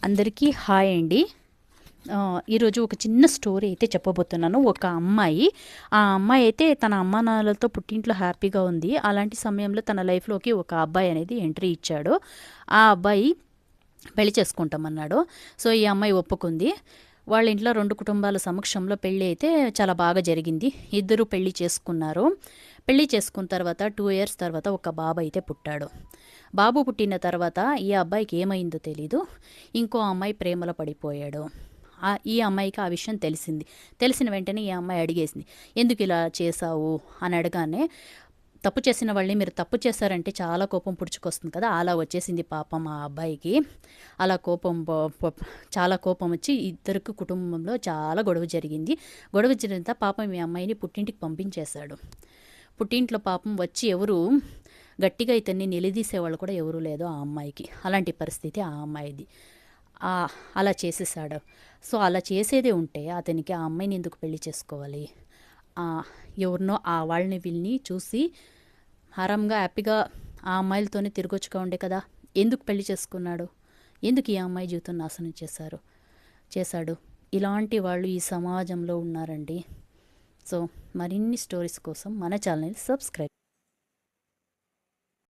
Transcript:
అందరికీ హాయ్ అండి. ఈరోజు ఒక చిన్న స్టోరీ అయితే చెప్పబోతున్నాను. ఒక అమ్మాయి, ఆ అమ్మాయి అయితే తన అమ్మా నాన్నలతో పుట్టింట్లో హ్యాపీగా ఉంది. అలాంటి సమయంలో తన లైఫ్లోకి ఒక అబ్బాయి అనేది ఎంట్రీ ఇచ్చాడు. ఆ అబ్బాయి పెళ్లి చేసుకుంటామన్నాడు. సో ఈ అమ్మాయి ఒప్పుకుంది. వాళ్ళ ఇంట్లో 2 కుటుంబాల సమక్షంలో పెళ్ళి అయితే చాలా బాగా జరిగింది. ఇద్దరు పెళ్లి చేసుకున్నారు. పెళ్లి చేసుకున్న తర్వాత 2 ఇయర్స్ తర్వాత ఒక బాబు అయితే పుట్టాడు. బాబు పుట్టిన తర్వాత ఈ అబ్బాయికి ఏమైందో తెలీదు. ఇంకో అమ్మాయి ప్రేమలో పడిపోయాడు. ఈ అమ్మాయికి ఆ విషయం తెలిసింది. తెలిసిన వెంటనే ఈ అమ్మాయి అడిగేసింది, ఎందుకు ఇలా చేసావు అని అడగానే, తప్పు చేసిన వాళ్ళని మీరు తప్పు చేశారంటే చాలా కోపం పుడుచుకొస్తుంది కదా, అలా వచ్చేసింది పాపం ఆ అబ్బాయికి. అలా చాలా కోపం వచ్చి ఇద్దరికి కుటుంబంలో చాలా గొడవ జరిగింది. గొడవ జరిగిన పాపం ఈ అమ్మాయిని పుట్టింటికి పంపించేశాడు. పుట్టింట్లో పాపం వచ్చి ఎవరు గట్టిగా ఇతన్ని నిలదీసేవాళ్ళు కూడా ఎవరూ లేదు ఆ అమ్మాయికి. అలాంటి పరిస్థితి ఆ అమ్మాయిది. అలా చేసేసాడు. సో అలా చేసేదే ఉంటే అతనికి ఆ అమ్మాయిని ఎందుకు పెళ్లి చేసుకోవాలి? ఎవరినో వాళ్ళని వీళ్ళని చూసి ఆరాంగా హ్యాపీగా ఆ అమ్మాయిలతోనే తిరగొచ్చుగా ఉండే కదా, ఎందుకు పెళ్లి చేసుకున్నాడు? ఎందుకు ఈ అమ్మాయి జీవితం నాశనం చేశాడు? ఇలాంటి వాళ్ళు ఈ సమాజంలో ఉన్నారండి. సో మరిన్ని స్టోరీస్ కోసం మన ఛానల్ని సబ్స్క్రైబ్.